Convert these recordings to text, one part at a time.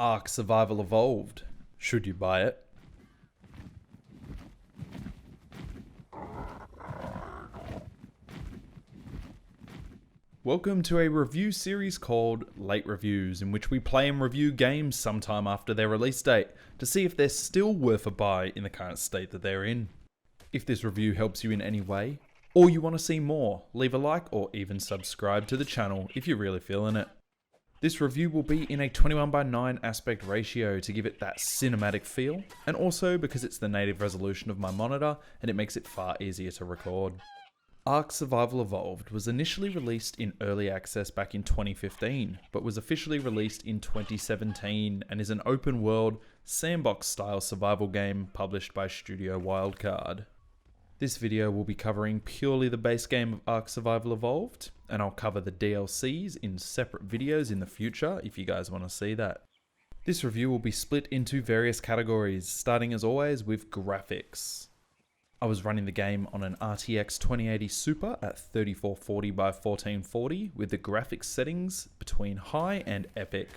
ARK Survival Evolved. Should you buy it? Welcome to a review series called Late Reviews, in which we play and review games sometime after their release date to see if they're still worth a buy in the current state that they're in. If this review helps you in any way, or you want to see more, leave a like or even subscribe to the channel if you're really feeling it. This review will be in a 21:9 aspect ratio to give it that cinematic feel, and also because it's the native resolution of my monitor and it makes it far easier to record. ARK Survival Evolved was initially released in early access back in 2015, but was officially released in 2017 and is an open world, sandbox style survival game published by Studio Wildcard. This video will be covering purely the base game of ARK Survival Evolved, and I'll cover the DLCs in separate videos in the future if you guys want to see that. This review will be split into various categories, starting as always with graphics. I was running the game on an RTX 2080 Super at 3440 by 1440 with the graphics settings between high and epic.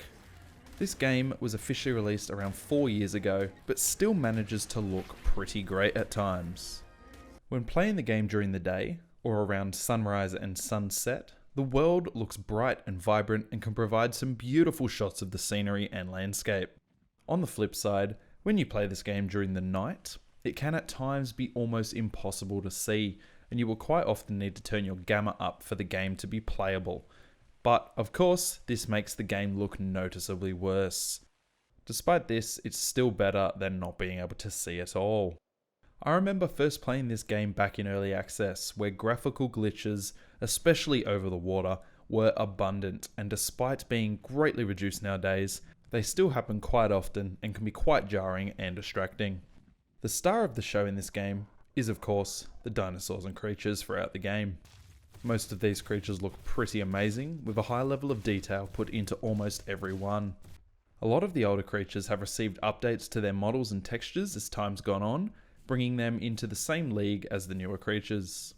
This game was officially released around 4 years ago, but still manages to look pretty great at times. When playing the game during the day, or around sunrise and sunset, the world looks bright and vibrant and can provide some beautiful shots of the scenery and landscape. On the flip side, when you play this game during the night, it can at times be almost impossible to see, and you will quite often need to turn your gamma up for the game to be playable. But of course, this makes the game look noticeably worse. Despite this, it's still better than not being able to see at all. I remember first playing this game back in early access, where graphical glitches, especially over the water, were abundant, and despite being greatly reduced nowadays, they still happen quite often and can be quite jarring and distracting. The star of the show in this game is, of course, the dinosaurs and creatures throughout the game. Most of these creatures look pretty amazing, with a high level of detail put into almost every one. A lot of the older creatures have received updates to their models and textures as time's gone on, bringing them into the same league as the newer creatures.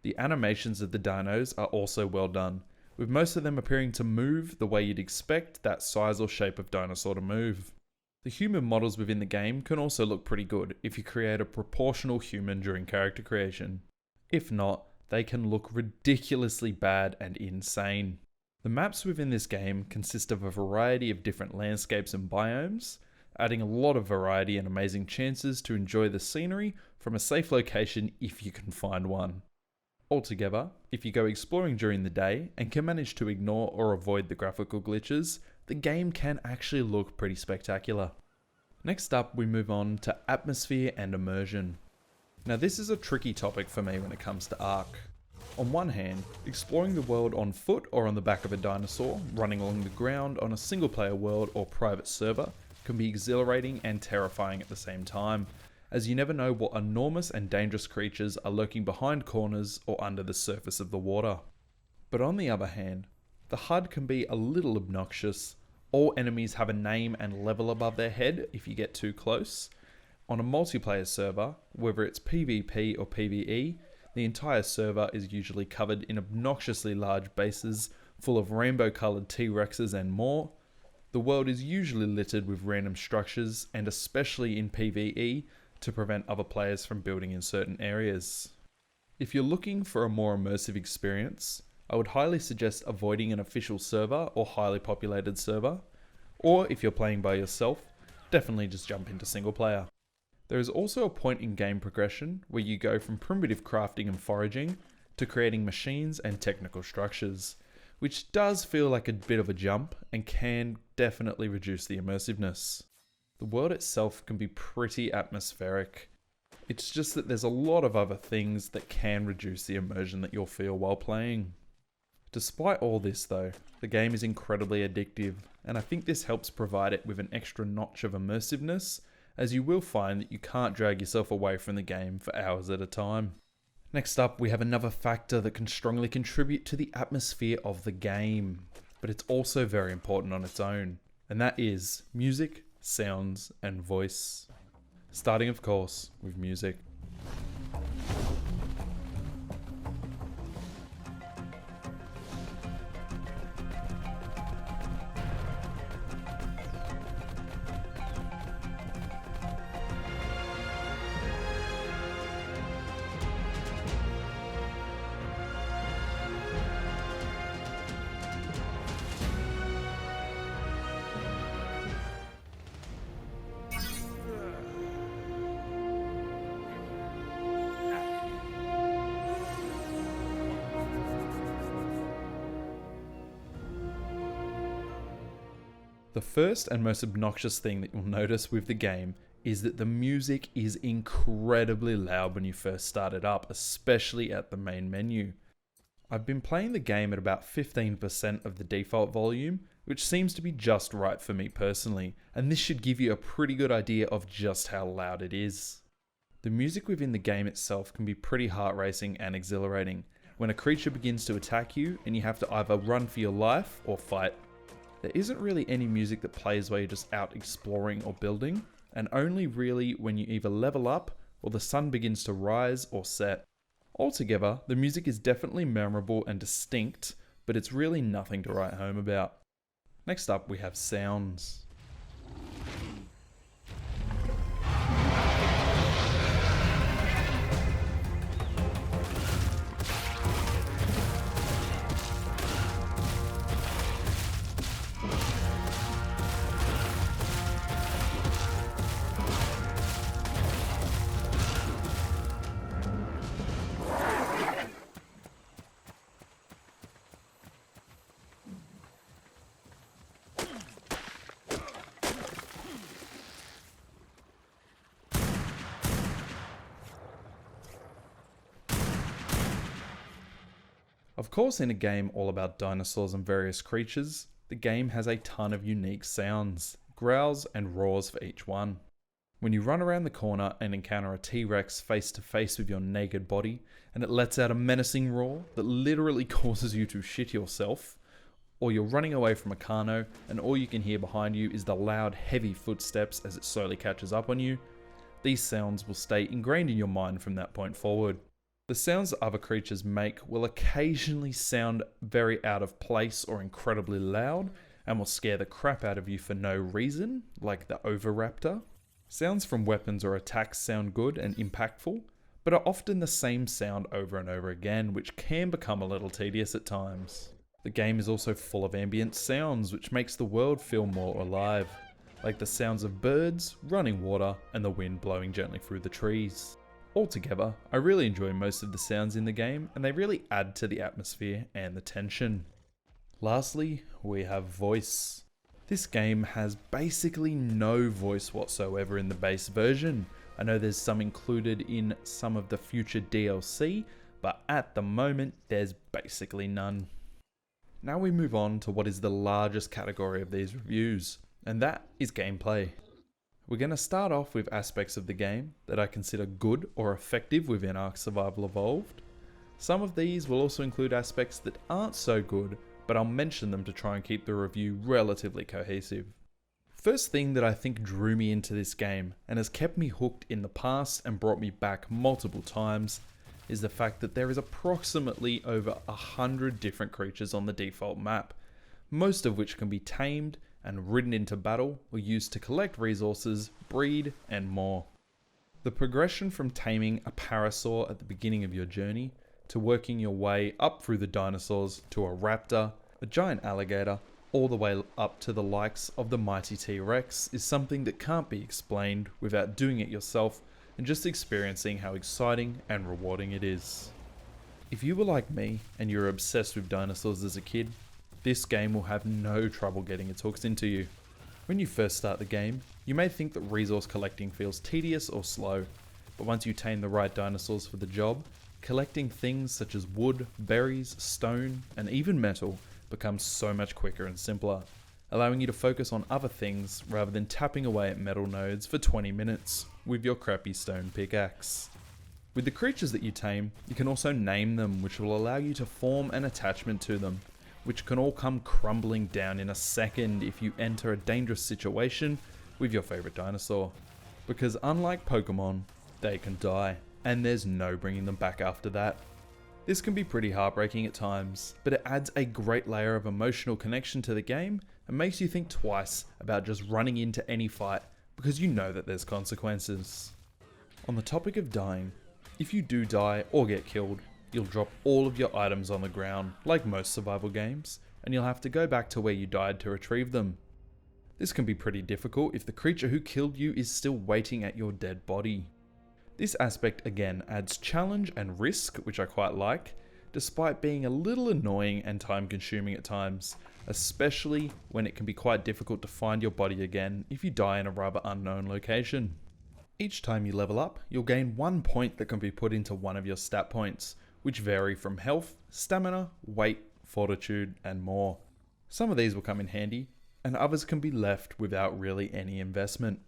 The animations of the dinos are also well done, with most of them appearing to move the way you'd expect that size or shape of dinosaur to move. The human models within the game can also look pretty good if you create a proportional human during character creation. If not, they can look ridiculously bad and insane. The maps within this game consist of a variety of different landscapes and biomes, adding a lot of variety and amazing chances to enjoy the scenery from a safe location if you can find one. Altogether, if you go exploring during the day and can manage to ignore or avoid the graphical glitches, the game can actually look pretty spectacular. Next up, we move on to atmosphere and immersion. Now this is a tricky topic for me when it comes to ARK. On one hand, exploring the world on foot or on the back of a dinosaur, running along the ground on a single player world or private server, can be exhilarating and terrifying at the same time, as you never know what enormous and dangerous creatures are lurking behind corners or under the surface of the water. But on the other hand, the HUD can be a little obnoxious. All enemies have a name and level above their head if you get too close. On a multiplayer server, whether it's PvP or PvE, the entire server is usually covered in obnoxiously large bases full of rainbow coloured T-Rexes and more. The world is usually littered with random structures, and especially in PvE, to prevent other players from building in certain areas. If you're looking for a more immersive experience, I would highly suggest avoiding an official server or highly populated server, or if you're playing by yourself, definitely just jump into single player. There is also a point in game progression where you go from primitive crafting and foraging to creating machines and technical structures, which does feel like a bit of a jump and can definitely reduce the immersiveness. The world itself can be pretty atmospheric. It's just that there's a lot of other things that can reduce the immersion that you'll feel while playing. Despite all this though, the game is incredibly addictive, and I think this helps provide it with an extra notch of immersiveness, as you will find that you can't drag yourself away from the game for hours at a time. Next up, we have another factor that can strongly contribute to the atmosphere of the game, but it's also very important on its own, and that is music, sounds, and voice. Starting of course with music. The first and most obnoxious thing that you'll notice with the game is that the music is incredibly loud when you first start it up, especially at the main menu. I've been playing the game at about 15% of the default volume, which seems to be just right for me personally, and this should give you a pretty good idea of just how loud it is. The music within the game itself can be pretty heart racing and exhilarating when a creature begins to attack you and you have to either run for your life or fight. There isn't really any music that plays while you're just out exploring or building, and only really when you either level up or the sun begins to rise or set. Altogether, the music is definitely memorable and distinct, but it's really nothing to write home about. Next up, we have sounds. Of course, in a game all about dinosaurs and various creatures, the game has a ton of unique sounds, growls and roars for each one. When you run around the corner and encounter a T-Rex face to face with your naked body, and it lets out a menacing roar that literally causes you to shit yourself, or you're running away from a Carno and all you can hear behind you is the loud, heavy footsteps as it slowly catches up on you, these sounds will stay ingrained in your mind from that point forward. The sounds that other creatures make will occasionally sound very out of place or incredibly loud and will scare the crap out of you for no reason, like the Oviraptor. Sounds from weapons or attacks sound good and impactful, but are often the same sound over and over again, which can become a little tedious at times. The game is also full of ambient sounds, which makes the world feel more alive, like the sounds of birds, running water, and the wind blowing gently through the trees. Altogether, I really enjoy most of the sounds in the game, and they really add to the atmosphere and the tension. Lastly, we have voice. This game has basically no voice whatsoever in the base version. I know there's some included in some of the future DLC, but at the moment there's basically none. Now we move on to what is the largest category of these reviews, and that is gameplay. We're going to start off with aspects of the game that I consider good or effective within ARK Survival Evolved. Some of these will also include aspects that aren't so good, but I'll mention them to try and keep the review relatively cohesive. First thing that I think drew me into this game and has kept me hooked in the past and brought me back multiple times is the fact that there is approximately over 100 different creatures on the default map, most of which can be tamed and ridden into battle or used to collect resources, breed, and more. The progression from taming a parasaur at the beginning of your journey to working your way up through the dinosaurs to a raptor, a giant alligator, all the way up to the likes of the mighty T-Rex is something that can't be explained without doing it yourself and just experiencing how exciting and rewarding it is. If you were like me and you were obsessed with dinosaurs as a kid, this game will have no trouble getting its hooks into you. When you first start the game, you may think that resource collecting feels tedious or slow, but once you tame the right dinosaurs for the job, collecting things such as wood, berries, stone, and even metal becomes so much quicker and simpler, allowing you to focus on other things rather than tapping away at metal nodes for 20 minutes with your crappy stone pickaxe. With the creatures that you tame, you can also name them, which will allow you to form an attachment to them, which can all come crumbling down in a second if you enter a dangerous situation with your favorite dinosaur. Because unlike Pokemon, they can die, and there's no bringing them back after that. This can be pretty heartbreaking at times, but it adds a great layer of emotional connection to the game and makes you think twice about just running into any fight because you know that there's consequences. On the topic of dying, if you do die or get killed, you'll drop all of your items on the ground, like most survival games, and you'll have to go back to where you died to retrieve them. This can be pretty difficult if the creature who killed you is still waiting at your dead body. This aspect again adds challenge and risk, which I quite like, despite being a little annoying and time consuming at times, especially when it can be quite difficult to find your body again if you die in a rather unknown location. Each time you level up, you'll gain 1 point that can be put into one of your stat points, which vary from health, stamina, weight, fortitude, and more. Some of these will come in handy, and others can be left without really any investment.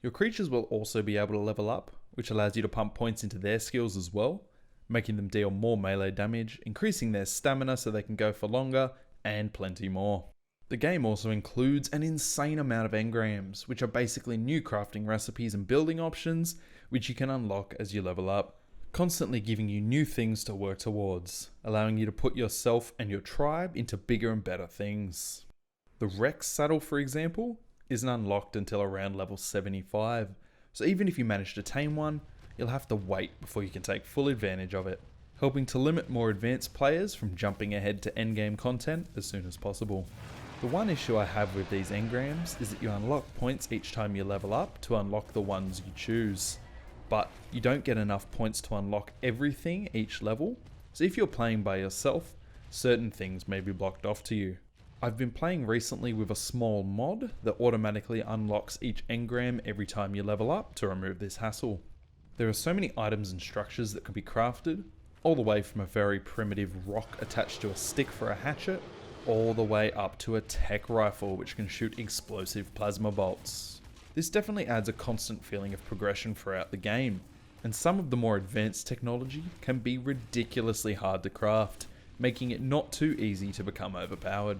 Your creatures will also be able to level up, which allows you to pump points into their skills as well, making them deal more melee damage, increasing their stamina so they can go for longer, and plenty more. The game also includes an insane amount of engrams, which are basically new crafting recipes and building options, which you can unlock as you level up, constantly giving you new things to work towards, allowing you to put yourself and your tribe into bigger and better things. The Rex saddle, for example, isn't unlocked until around level 75, so even if you manage to tame one, you'll have to wait before you can take full advantage of it, helping to limit more advanced players from jumping ahead to endgame content as soon as possible. The one issue I have with these engrams is that you unlock points each time you level up to unlock the ones you choose, but you don't get enough points to unlock everything each level, so if you're playing by yourself, certain things may be blocked off to you. I've been playing recently with a small mod that automatically unlocks each engram every time you level up to remove this hassle. There are so many items and structures that can be crafted, all the way from a very primitive rock attached to a stick for a hatchet, all the way up to a tech rifle which can shoot explosive plasma bolts. This definitely adds a constant feeling of progression throughout the game, and some of the more advanced technology can be ridiculously hard to craft, making it not too easy to become overpowered.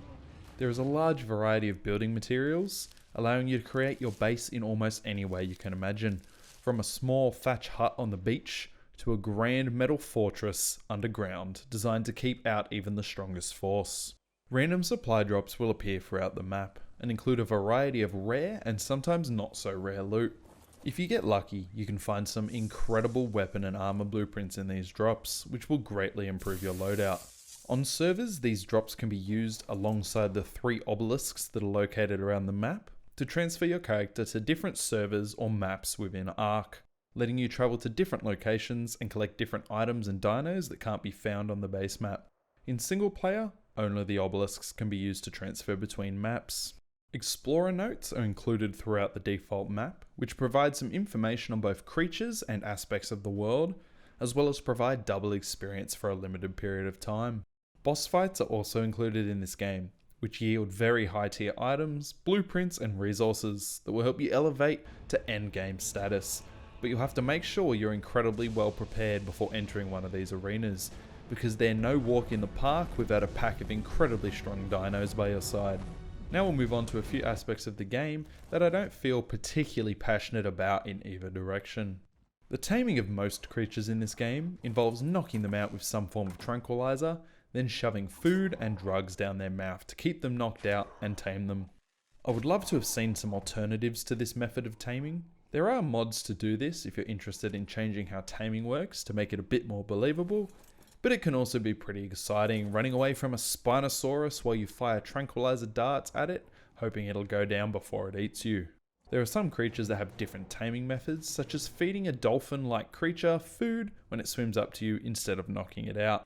There is a large variety of building materials, allowing you to create your base in almost any way you can imagine, from a small thatch hut on the beach to a grand metal fortress underground designed to keep out even the strongest force. Random supply drops will appear throughout the map and include a variety of rare and sometimes not so rare loot. If you get lucky, you can find some incredible weapon and armor blueprints in these drops, which will greatly improve your loadout. On servers, these drops can be used alongside the 3 obelisks that are located around the map to transfer your character to different servers or maps within ARK, letting you travel to different locations and collect different items and dinos that can't be found on the base map. In single player, only the obelisks can be used to transfer between maps. Explorer notes are included throughout the default map, which provide some information on both creatures and aspects of the world, as well as provide double experience for a limited period of time. Boss fights are also included in this game, which yield very high tier items, blueprints and resources that will help you elevate to endgame status, but you'll have to make sure you're incredibly well prepared before entering one of these arenas, because they're no walk in the park without a pack of incredibly strong dinos by your side. Now we'll move on to a few aspects of the game that I don't feel particularly passionate about in either direction. The taming of most creatures in this game involves knocking them out with some form of tranquilizer, then shoving food and drugs down their mouth to keep them knocked out and tame them. I would love to have seen some alternatives to this method of taming. There are mods to do this if you're interested in changing how taming works to make it a bit more believable, but it can also be pretty exciting running away from a Spinosaurus while you fire tranquilizer darts at it, hoping it'll go down before it eats you. There are some creatures that have different taming methods, such as feeding a dolphin-like creature food when it swims up to you instead of knocking it out.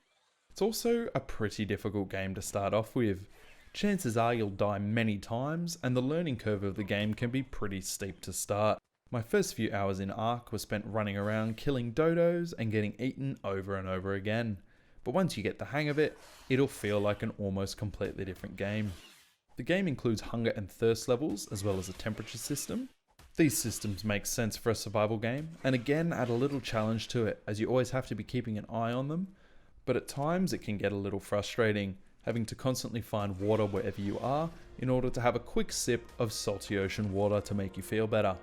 It's also a pretty difficult game to start off with. Chances are you'll die many times, and the learning curve of the game can be pretty steep to start. My first few hours in ARK were spent running around killing dodos and getting eaten over and over again, but once you get the hang of it, it'll feel like an almost completely different game. The game includes hunger and thirst levels as well as a temperature system. These systems make sense for a survival game, and again add a little challenge to it as you always have to be keeping an eye on them, but at times it can get a little frustrating, having to constantly find water wherever you are in order to have a quick sip of salty ocean water to make you feel better.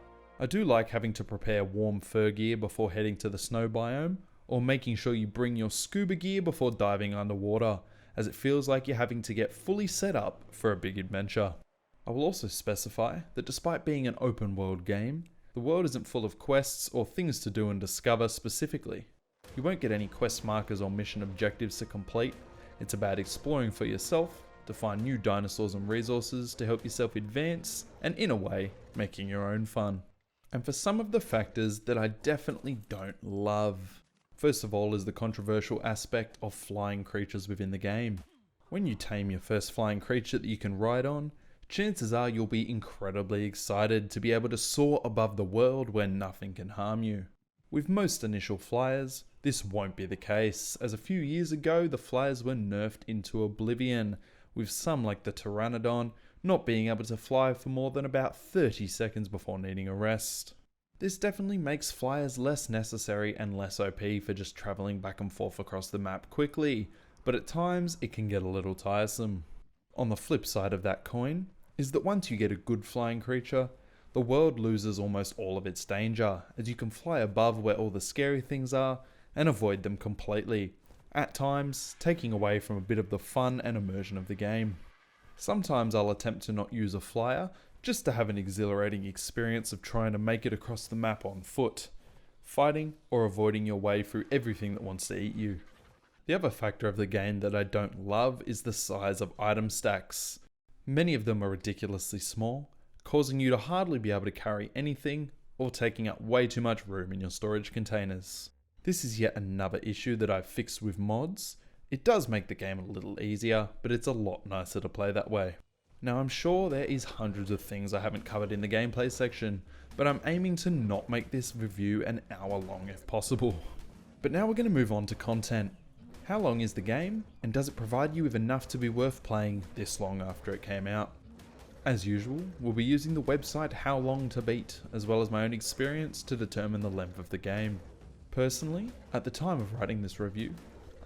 I do like having to prepare warm fur gear before heading to the snow biome, or making sure you bring your scuba gear before diving underwater, as it feels like you're having to get fully set up for a big adventure. I will also specify that despite being an open world game, the world isn't full of quests or things to do and discover specifically. You won't get any quest markers or mission objectives to complete. It's about exploring for yourself, to find new dinosaurs and resources to help yourself advance, and in a way, making your own fun. And for some of the factors that I definitely don't love. First of all is the controversial aspect of flying creatures within the game. When you tame your first flying creature that you can ride on, chances are you'll be incredibly excited to be able to soar above the world where nothing can harm you. With most initial flyers, this won't be the case, as a few years ago the flyers were nerfed into oblivion, with some like the Pteranodon not being able to fly for more than about 30 seconds before needing a rest. This definitely makes flyers less necessary and less OP for just travelling back and forth across the map quickly, but at times it can get a little tiresome. On the flip side of that coin is that once you get a good flying creature, the world loses almost all of its danger, as you can fly above where all the scary things are and avoid them completely, at times taking away from a bit of the fun and immersion of the game. Sometimes I'll attempt to not use a flyer, just to have an exhilarating experience of trying to make it across the map on foot, fighting or avoiding your way through everything that wants to eat you. The other factor of the game that I don't love is the size of item stacks. Many of them are ridiculously small, causing you to hardly be able to carry anything or taking up way too much room in your storage containers. This is yet another issue that I've fixed with mods. It does make the game a little easier, but it's a lot nicer to play that way. Now I'm sure there is hundreds of things I haven't covered in the gameplay section, but I'm aiming to not make this review an hour long if possible. But now we're going to move on to content. How long is the game, and does it provide you with enough to be worth playing this long after it came out? As usual, we'll be using the website How Long to Beat, as well as my own experience to determine the length of the game. Personally, at the time of writing this review,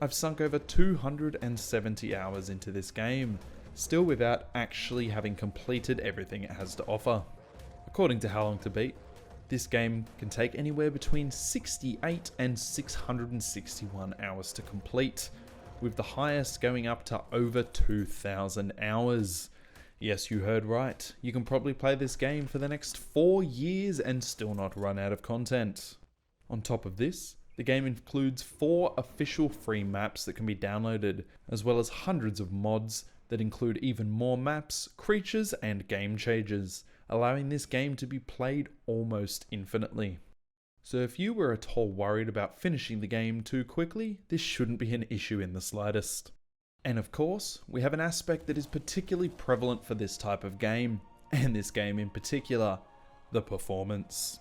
I've sunk over 270 hours into this game, still without actually having completed everything it has to offer. According to How Long to Beat, this game can take anywhere between 68 and 661 hours to complete, with the highest going up to over 2,000 hours. Yes, you heard right, you can probably play this game for the next 4 years and still not run out of content. On top of this, the game includes 4 official free maps that can be downloaded, as well as hundreds of mods that include even more maps, creatures, and game changes, allowing this game to be played almost infinitely. So if you were at all worried about finishing the game too quickly, this shouldn't be an issue in the slightest. And of course, we have an aspect that is particularly prevalent for this type of game, and this game in particular, the performance.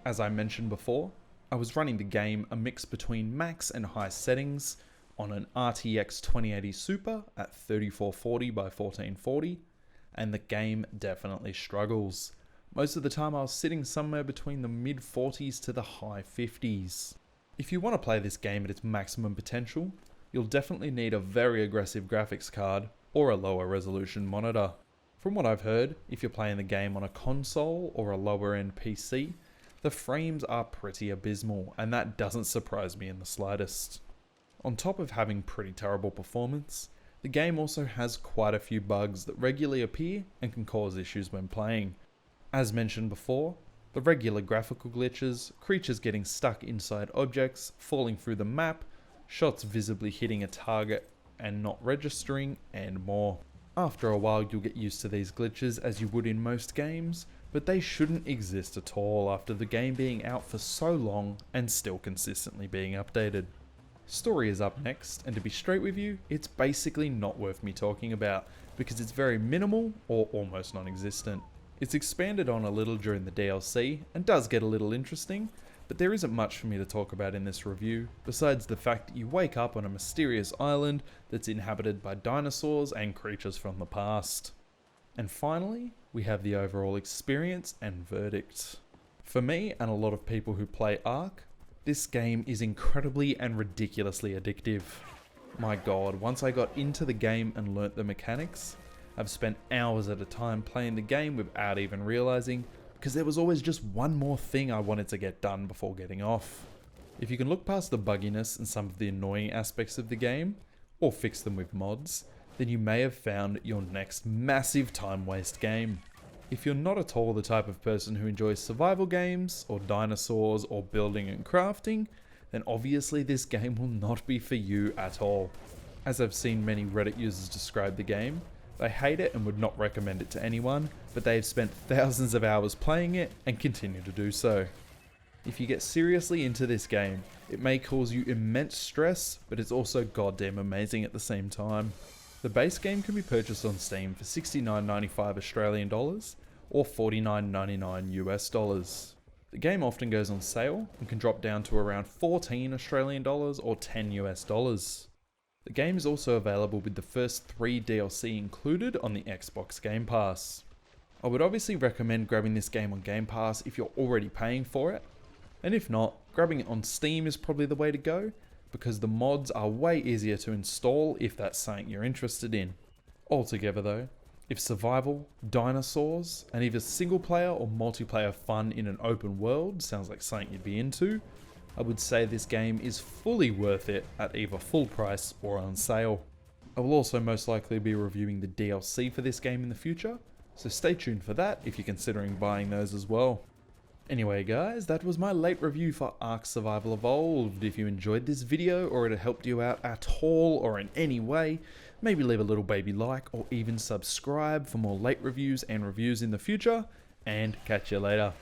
As I mentioned before, I was running the game a mix between max and high settings on an RTX 2080 Super at 3440 by 1440, and the game definitely struggles. Most of the time I was sitting somewhere between the mid 40s to the high 50s. If you want to play this game at its maximum potential, you'll definitely need a very aggressive graphics card or a lower resolution monitor. From what I've heard, if you're playing the game on a console or a lower end PC, the frames are pretty abysmal, and that doesn't surprise me in the slightest. On top of having pretty terrible performance, the game also has quite a few bugs that regularly appear and can cause issues when playing. As mentioned before, the regular graphical glitches, creatures getting stuck inside objects, falling through the map, shots visibly hitting a target and not registering, and more. After a while you'll get used to these glitches as you would in most games, but they shouldn't exist at all after the game being out for so long and still consistently being updated. Story is up next, and to be straight with you, it's basically not worth me talking about because it's very minimal or almost non-existent. It's expanded on a little during the DLC and does get a little interesting, but there isn't much for me to talk about in this review, besides the fact that you wake up on a mysterious island that's inhabited by dinosaurs and creatures from the past. And finally, we have the overall experience and verdict. For me and a lot of people who play ARK, this game is incredibly and ridiculously addictive. My god, once I got into the game and learnt the mechanics, I've spent hours at a time playing the game without even realizing, because there was always just one more thing I wanted to get done before getting off. If you can look past the bugginess and some of the annoying aspects of the game, or fix them with mods, then you may have found your next massive time waste game. If you're not at all the type of person who enjoys survival games, or dinosaurs, or building and crafting, then obviously this game will not be for you at all. As I've seen many Reddit users describe the game, they hate it and would not recommend it to anyone, but they have spent thousands of hours playing it and continue to do so. If you get seriously into this game, it may cause you immense stress, but it's also goddamn amazing at the same time. The base game can be purchased on Steam for $69.95 Australian dollars or $49.99 US dollars. The game often goes on sale and can drop down to around 14 Australian dollars or 10 US dollars. The game is also available with the first 3 DLC included on the Xbox Game Pass. I would obviously recommend grabbing this game on Game Pass if you're already paying for it, and if not, grabbing it on Steam is probably the way to go, because the mods are way easier to install if that's something you're interested in. Altogether though, if survival, dinosaurs, and either single player or multiplayer fun in an open world sounds like something you'd be into, I would say this game is fully worth it at either full price or on sale. I will also most likely be reviewing the DLC for this game in the future, so stay tuned for that if you're considering buying those as well. Anyway guys, that was my late review for ARK Survival Evolved. If you enjoyed this video or it helped you out at all or in any way, maybe leave a little baby like or even subscribe for more late reviews and reviews in the future, and catch you later.